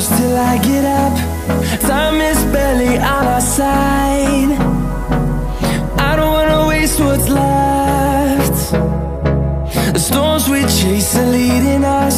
close till I get up. Time is barely on our side. I don't wanna waste what's left. The storms we chase are leading us.